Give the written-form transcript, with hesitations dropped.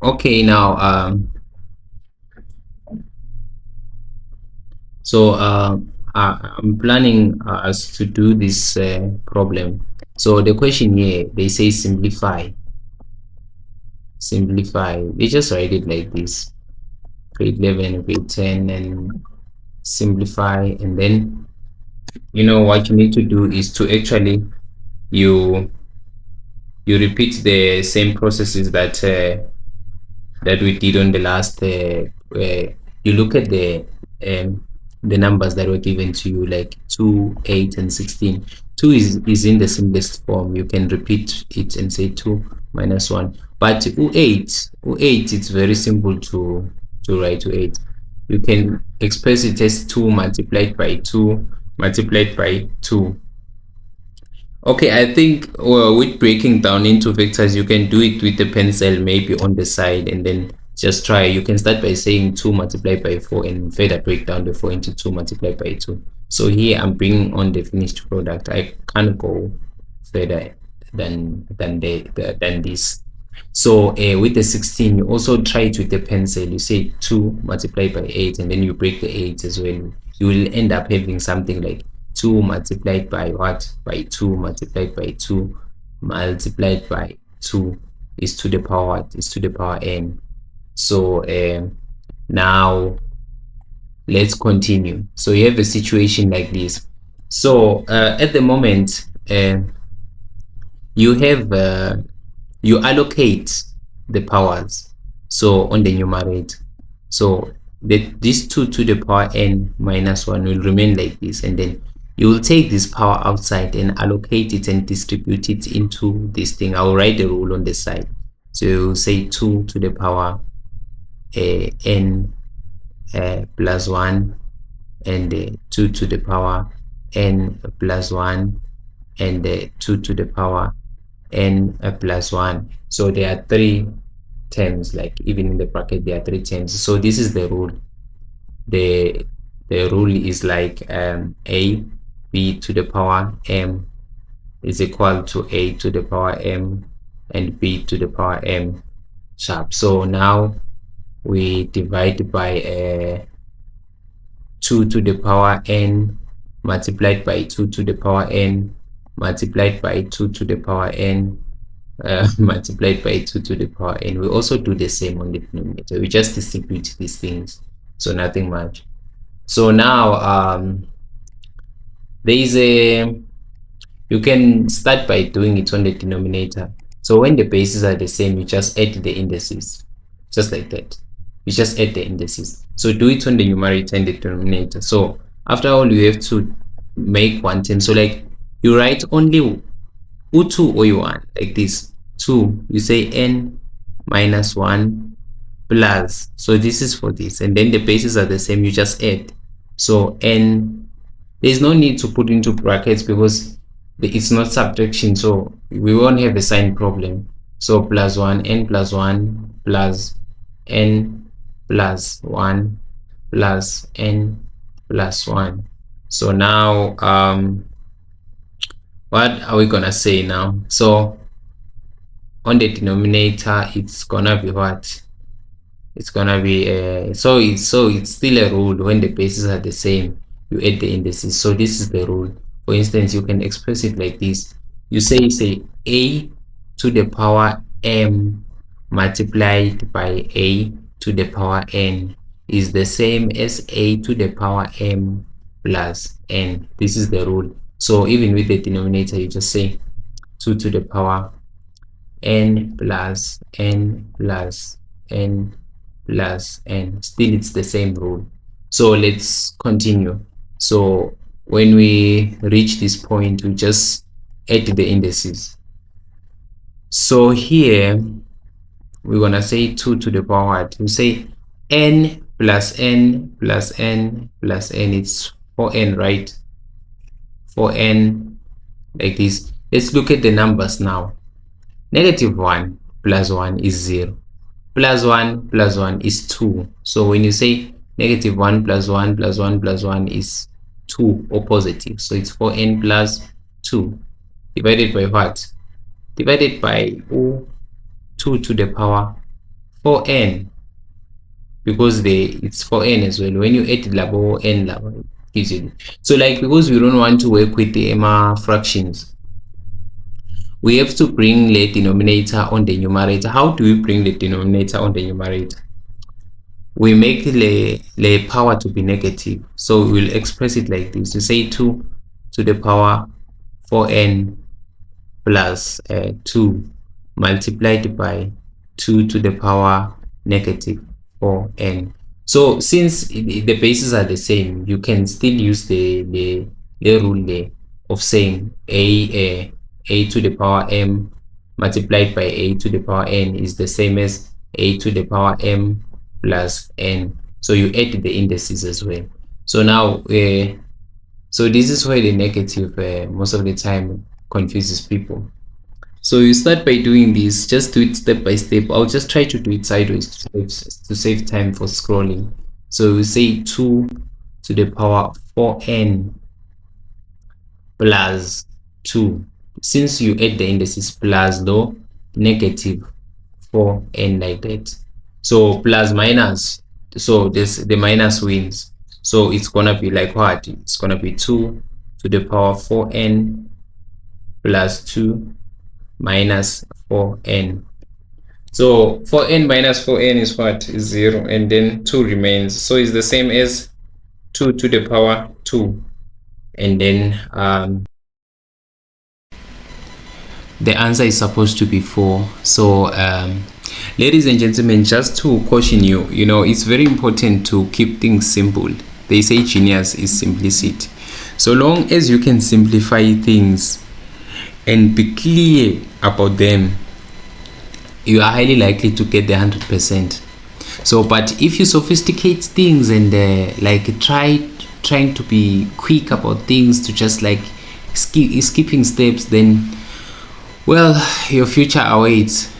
Okay, now so I'm planning us to do this problem. So the question here, they say simplify. They just write it like this: grade 11, grade 10, and simplify. And then what you need to do is to actually you you repeat the same processes that we did on the last you look at um, the numbers that were given to you, like 2, 8, and 16. 2 is in the simplest form. You can repeat it and say 2 minus 1. But u8 it's very simple to write u8. You can express it as 2 multiplied by 2 multiplied by 2. Okay, I think with breaking down into vectors, you can do it with the pencil maybe on the side, and then just try. You can start by saying 2 multiplied by 4 and further break down the 4 into 2 multiplied by 2. So here I'm bringing on the finished product. I can't go further than this. So with the 16, you also try it with the pencil. You say 2 multiplied by 8, and then you break the 8 as well. You will end up having something like 2 multiplied by what? By 2 multiplied by 2 multiplied by 2 is to the power what? Is to the power n. So now let's continue. So you have a situation like this. So at the moment, you have you allocate the powers. So on the numerator, so this 2 to the power n minus 1 will remain like this, and then you will take this power outside and allocate it and distribute it into this thing. I'll write the rule on the side. So you say 2 to the power n plus 1, and 2 to the power n plus 1, and 2 to the power n plus 1. So there are 3 terms, like even in the bracket there are 3 terms. So this is the rule. The rule is like a b to the power m is equal to a to the power m and b to the power m sharp. So now we divide by 2 to the power n multiplied by 2 to the power n multiplied by 2 to the power n multiplied by 2 to the power n. We also do the same on the denominator. We just distribute these things, so nothing much. So now there is you can start by doing it on the denominator. So when the bases are the same, you just add the indices, just like that. You just add the indices. So do it on the numerator and the denominator. So after all, you have to make one term. So like you write only u2 or u1 like this. 2, you say n minus 1 plus. So this is for this, and then the bases are the same. You just add. So n, there's no need to put into brackets because it's not subtraction, so we won't have a sign problem. So plus 1, n plus 1 plus n plus 1 plus n plus 1. So now what are we gonna say now? So on the denominator, it's gonna be what? It's gonna be so it's still a rule. When the bases are the same, you add the indices. So this is the rule. For instance, you can express it like this. You say a to the power m multiplied by a to the power n is the same as a to the power m plus n. This is the rule. So even with the denominator, you just say 2 to the power n plus n plus n plus n. Still it's the same rule. So let's continue. So when we reach this point, we just add the indices. So here we're gonna say 2 to the power what? We say n plus n plus n plus n. It's 4n, right? 4n like this. Let's look at the numbers now. -1 plus 1 is 0. Plus 1 plus 1 is 2. So when you say -1 plus 1 plus 1 plus 1 is 2 or positive. So it's 4n plus 2 divided by what? Divided by 2 to the power 4n, because it's 4n as well. When you add level n level, it gives you. So like, because we don't want to work with the fractions, we have to bring the denominator on the numerator. How do we bring the denominator on the numerator? We make the power to be negative, so we will express it like this. You say 2 to the power 4n plus 2 multiplied by 2 to the power negative 4n. So since the bases are the same, you can still use the rule there of saying a to the power m multiplied by a to the power n is the same as a to the power m plus n. So you add the indices as well. So now so this is why the negative most of the time confuses people. So you start by doing this. Just do it step by step. I'll just try to do it sideways to save time for scrolling. So we say 2 to the power 4n plus 2. Since you add the indices plus though negative 4n like that. So plus minus. So the minus wins. So it's gonna be like what? It's gonna be 2 to the power 4n plus 2 minus 4n. So 4n minus 4n is what? Is 0, and then 2 remains. So it's the same as 2 to the power 2, and then the answer is supposed to be 4. So ladies and gentlemen, just to caution you, it's very important to keep things simple. They say genius is simplicity. So long as you can simplify things and be clear about them, you are highly likely to get the 100%. So but if you sophisticate things and like trying to be quick about things, to just like skipping steps, then well, your future awaits.